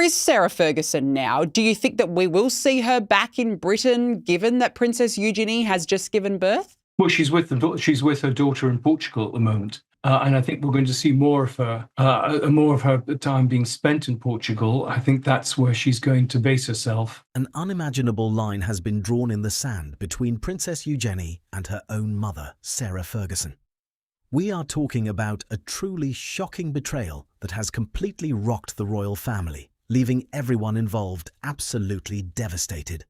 is Sarah Ferguson now? Do you think that we will see her back in Britain, given that Princess Eugenie has just given birth? Well, she's with her daughter in Portugal at the moment, and I think we're going to see more of her time being spent in Portugal. I think that's where she's going to base herself. An unimaginable line has been drawn in the sand between Princess Eugenie and her own mother, Sarah Ferguson. We are talking about a truly shocking betrayal that has completely rocked the royal family, leaving everyone involved absolutely devastated.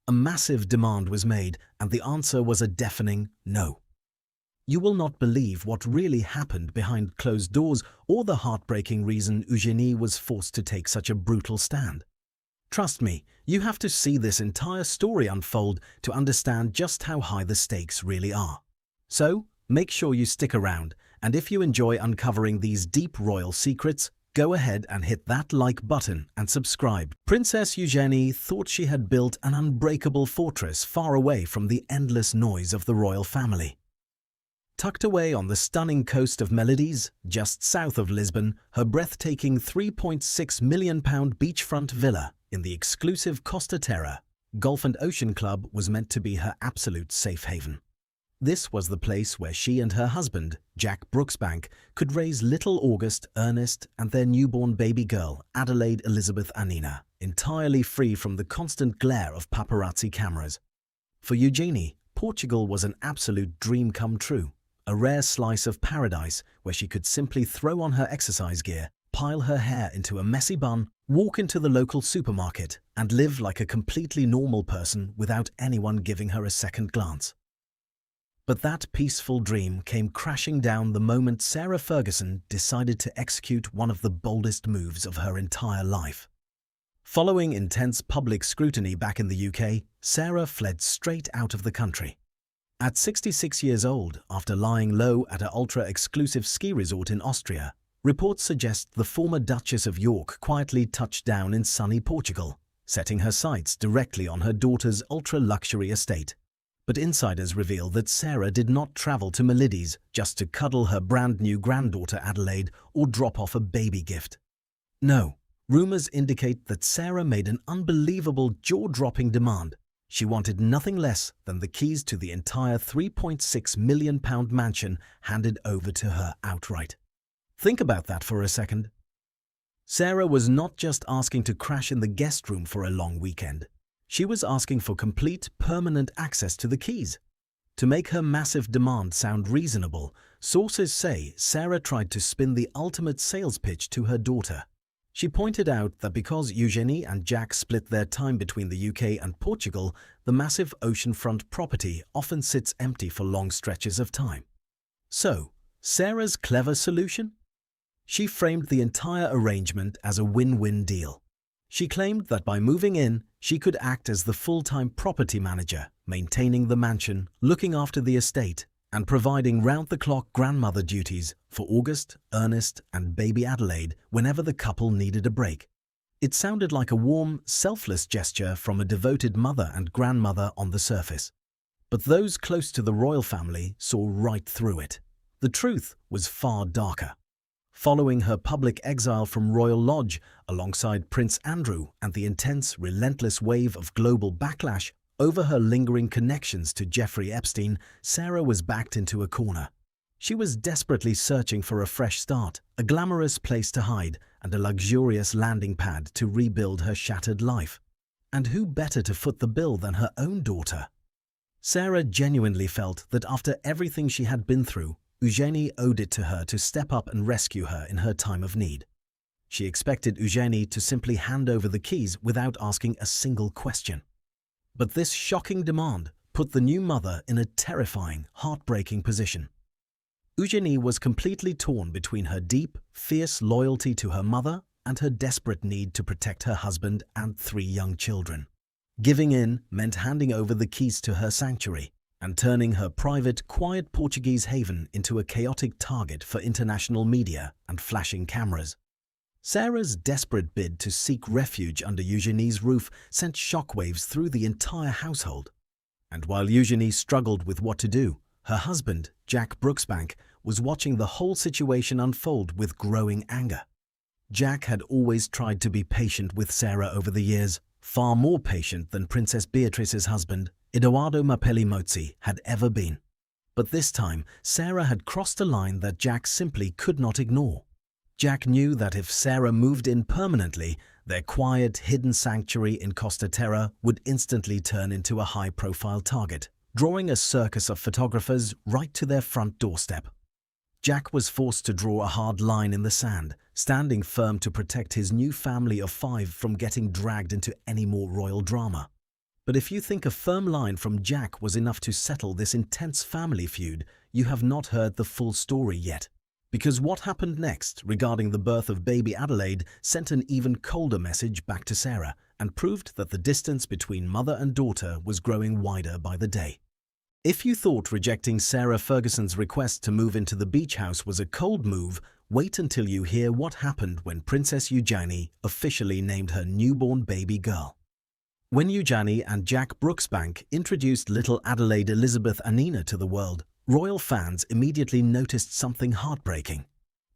A massive demand was made, and the answer was a deafening no. You will not believe what really happened behind closed doors or the heartbreaking reason Eugenie was forced to take such a brutal stand. Trust me, you have to see this entire story unfold to understand just how high the stakes really are. So, make sure you stick around, and if you enjoy uncovering these deep royal secrets, go ahead and hit that like button and subscribe. Princess Eugenie thought she had built an unbreakable fortress far away from the endless noise of the royal family. Tucked away on the stunning coast of Melodies, just south of Lisbon, her breathtaking £3.6 million beachfront villa in the exclusive Costa Terra Golf and Ocean Club was meant to be her absolute safe haven. This was the place where she and her husband, Jack Brooksbank, could raise little August, Ernest, and their newborn baby girl, Adelaide Elizabeth Anina, entirely free from the constant glare of paparazzi cameras. For Eugenie, Portugal was an absolute dream come true, a rare slice of paradise where she could simply throw on her exercise gear, pile her hair into a messy bun, walk into the local supermarket, and live like a completely normal person without anyone giving her a second glance. But that peaceful dream came crashing down the moment Sarah Ferguson decided to execute one of the boldest moves of her entire life. Following intense public scrutiny back in the UK, Sarah fled straight out of the country. At 66 years old, after lying low at an ultra-exclusive ski resort in Austria, reports suggest the former Duchess of York quietly touched down in sunny Portugal, setting her sights directly on her daughter's ultra-luxury estate. But insiders reveal that Sarah did not travel to Melodies just to cuddle her brand-new granddaughter Adelaide or drop off a baby gift. No, rumors indicate that Sarah made an unbelievable jaw-dropping demand. She wanted nothing less than the keys to the entire £3.6 million mansion handed over to her outright. Think about that for a second. Sarah was not just asking to crash in the guest room for a long weekend. She was asking for complete, permanent access to the keys. To make her massive demand sound reasonable, sources say Sarah tried to spin the ultimate sales pitch to her daughter. She pointed out that because Eugenie and Jack split their time between the UK and Portugal, the massive oceanfront property often sits empty for long stretches of time. So, Sarah's clever solution? She framed the entire arrangement as a win-win deal. She claimed that by moving in, she could act as the full-time property manager, maintaining the mansion, looking after the estate, and providing round-the-clock grandmother duties for August, Ernest, and baby Adelaide whenever the couple needed a break. It sounded like a warm, selfless gesture from a devoted mother and grandmother on the surface. But those close to the royal family saw right through it. The truth was far darker. Following her public exile from Royal Lodge alongside Prince Andrew and the intense, relentless wave of global backlash over her lingering connections to Jeffrey Epstein, Sarah was backed into a corner. She was desperately searching for a fresh start, a glamorous place to hide, and a luxurious landing pad to rebuild her shattered life. And who better to foot the bill than her own daughter? Sarah genuinely felt that after everything she had been through, Eugenie owed it to her to step up and rescue her in her time of need. She expected Eugenie to simply hand over the keys without asking a single question. But this shocking demand put the new mother in a terrifying, heartbreaking position. Eugenie was completely torn between her deep, fierce loyalty to her mother and her desperate need to protect her husband and 3 young children. Giving in meant handing over the keys to her sanctuary and turning her private, quiet Portuguese haven into a chaotic target for international media and flashing cameras. Sarah's desperate bid to seek refuge under Eugenie's roof sent shockwaves through the entire household. And while Eugenie struggled with what to do, her husband, Jack Brooksbank, was watching the whole situation unfold with growing anger. Jack had always tried to be patient with Sarah over the years, far more patient than Princess Beatrice's husband, Edoardo Mapelli Mozzi, had ever been. But this time, Sarah had crossed a line that Jack simply could not ignore. Jack knew that if Sarah moved in permanently, their quiet, hidden sanctuary in Costa Terra would instantly turn into a high-profile target, drawing a circus of photographers right to their front doorstep. Jack was forced to draw a hard line in the sand, standing firm to protect his new family of 5 from getting dragged into any more royal drama. But if you think a firm line from Jack was enough to settle this intense family feud, you have not heard the full story yet. Because what happened next regarding the birth of baby Adelaide sent an even colder message back to Sarah and proved that the distance between mother and daughter was growing wider by the day. If you thought rejecting Sarah Ferguson's request to move into the beach house was a cold move, wait until you hear what happened when Princess Eugenie officially named her newborn baby girl. When Eugenie and Jack Brooksbank introduced little Adelaide Elizabeth Annina to the world, royal fans immediately noticed something heartbreaking.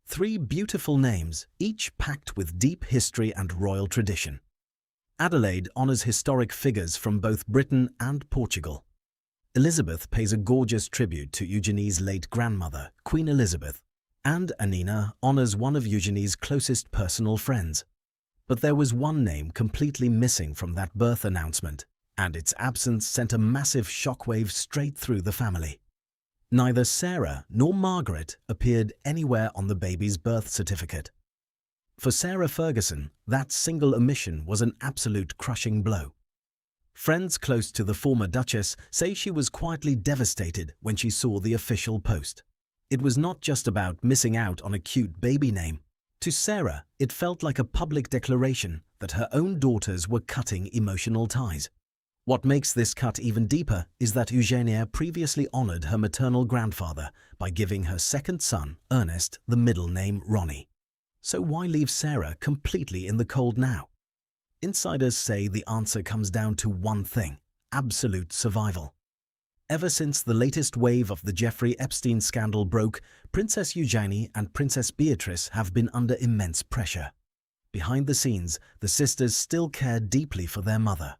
3 beautiful names, each packed with deep history and royal tradition. Adelaide honors historic figures from both Britain and Portugal. Elizabeth pays a gorgeous tribute to Eugenie's late grandmother, Queen Elizabeth, and Annina honors one of Eugenie's closest personal friends. But there was one name completely missing from that birth announcement, and its absence sent a massive shockwave straight through the family. Neither Sarah nor Margaret appeared anywhere on the baby's birth certificate. For Sarah Ferguson, that single omission was an absolute crushing blow. Friends close to the former Duchess say she was quietly devastated when she saw the official post. It was not just about missing out on a cute baby name. To Sarah, it felt like a public declaration that her own daughters were cutting emotional ties. What makes this cut even deeper is that Eugenia previously honored her maternal grandfather by giving her second son, Ernest, the middle name Ronnie. So why leave Sarah completely in the cold now? Insiders say the answer comes down to one thing: absolute survival. Ever since the latest wave of the Jeffrey Epstein scandal broke, Princess Eugenie and Princess Beatrice have been under immense pressure. Behind the scenes, the sisters still care deeply for their mother.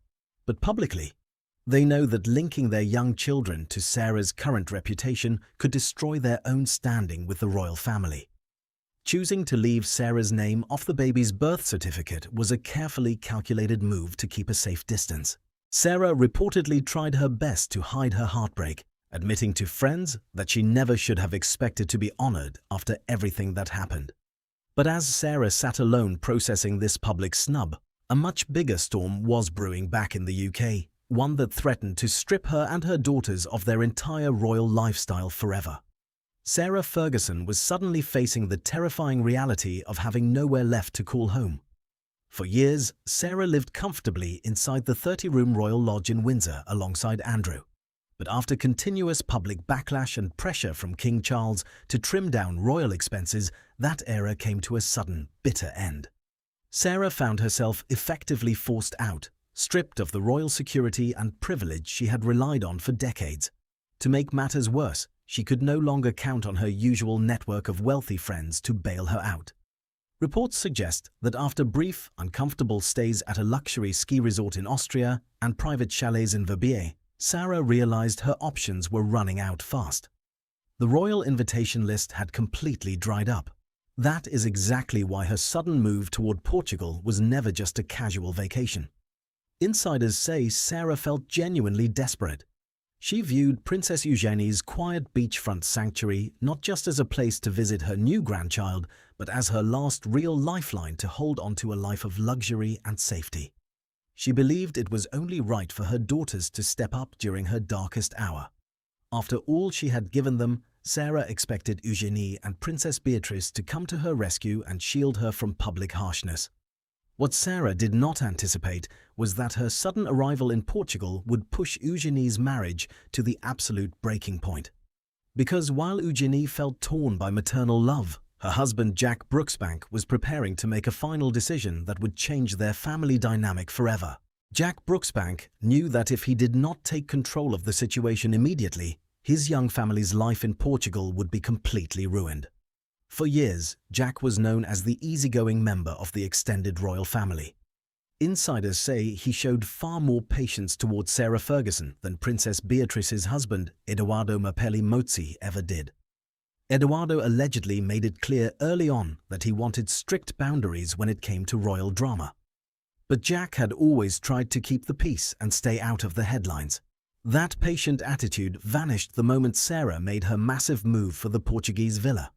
But publicly, they know that linking their young children to Sarah's current reputation could destroy their own standing with the royal family. Choosing to leave Sarah's name off the baby's birth certificate was a carefully calculated move to keep a safe distance. Sarah reportedly tried her best to hide her heartbreak, admitting to friends that she never should have expected to be honored after everything that happened. But as Sarah sat alone processing this public snub, a much bigger storm was brewing back in the UK, one that threatened to strip her and her daughters of their entire royal lifestyle forever. Sarah Ferguson was suddenly facing the terrifying reality of having nowhere left to call home. For years, Sarah lived comfortably inside the 30-room Royal Lodge in Windsor alongside Andrew. But after continuous public backlash and pressure from King Charles to trim down royal expenses, that era came to a sudden, bitter end. Sarah found herself effectively forced out, stripped of the royal security and privilege she had relied on for decades. To make matters worse, she could no longer count on her usual network of wealthy friends to bail her out. Reports suggest that after brief, uncomfortable stays at a luxury ski resort in Austria and private chalets in Verbier, Sarah realized her options were running out fast. The royal invitation list had completely dried up. That is exactly why her sudden move toward Portugal was never just a casual vacation. Insiders say Sarah felt genuinely desperate. She viewed Princess Eugenie's quiet beachfront sanctuary not just as a place to visit her new grandchild, but as her last real lifeline to hold on to a life of luxury and safety. She believed it was only right for her daughters to step up during her darkest hour. After all she had given them, Sarah expected Eugenie and Princess Beatrice to come to her rescue and shield her from public harshness. What Sarah did not anticipate was that her sudden arrival in Portugal would push Eugenie's marriage to the absolute breaking point. Because while Eugenie felt torn by maternal love, her husband Jack Brooksbank was preparing to make a final decision that would change their family dynamic forever. Jack Brooksbank knew that if he did not take control of the situation immediately, his young family's life in Portugal would be completely ruined. For years, Jack was known as the easygoing member of the extended royal family. Insiders say he showed far more patience towards Sarah Ferguson than Princess Beatrice's husband, Edoardo Mapelli Mozzi, ever did. Edoardo allegedly made it clear early on that he wanted strict boundaries when it came to royal drama. But Jack had always tried to keep the peace and stay out of the headlines. That patient attitude vanished the moment Sarah made her massive move for the Portuguese villa.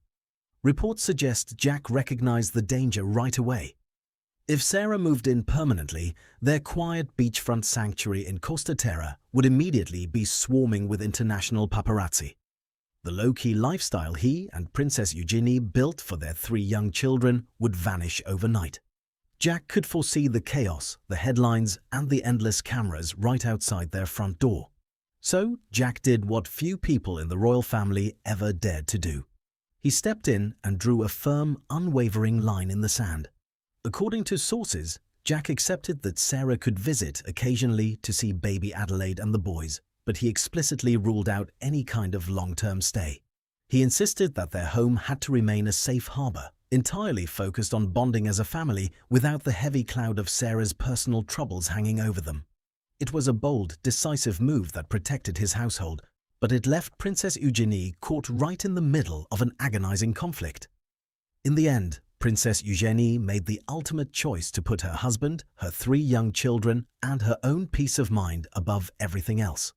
Reports suggest Jack recognized the danger right away. If Sarah moved in permanently, their quiet beachfront sanctuary in Costa Terra would immediately be swarming with international paparazzi. The low-key lifestyle he and Princess Eugenie built for their 3 young children would vanish overnight. Jack could foresee the chaos, the headlines, and the endless cameras right outside their front door. So Jack did what few people in the royal family ever dared to do. He stepped in and drew a firm, unwavering line in the sand. According to sources, Jack accepted that Sarah could visit occasionally to see baby Adelaide and the boys, but he explicitly ruled out any kind of long-term stay. He insisted that their home had to remain a safe harbor, entirely focused on bonding as a family without the heavy cloud of Sarah's personal troubles hanging over them. It was a bold, decisive move that protected his household, but it left Princess Eugenie caught right in the middle of an agonizing conflict. In the end, Princess Eugenie made the ultimate choice to put her husband, her 3 young children, and her own peace of mind above everything else.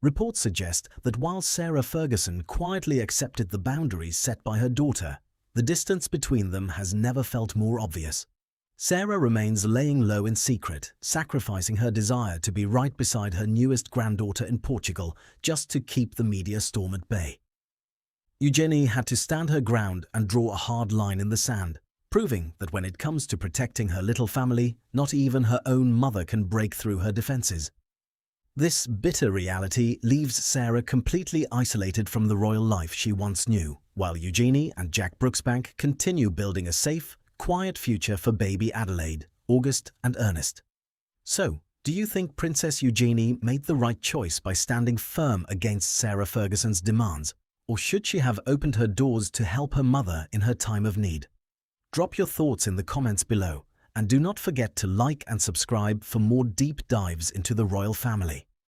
Reports suggest that while Sarah Ferguson quietly accepted the boundaries set by her daughter, the distance between them has never felt more obvious. Sarah remains laying low in secret, sacrificing her desire to be right beside her newest granddaughter in Portugal just to keep the media storm at bay. Eugenie had to stand her ground and draw a hard line in the sand, proving that when it comes to protecting her little family, not even her own mother can break through her defenses. This bitter reality leaves Sarah completely isolated from the royal life she once knew, while Eugenie and Jack Brooksbank continue building a safe, quiet future for baby Adelaide, August and Ernest. So, do you think Princess Eugenie made the right choice by standing firm against Sarah Ferguson's demands, or should she have opened her doors to help her mother in her time of need? Drop your thoughts in the comments below, and do not forget to like and subscribe for more deep dives into the royal family.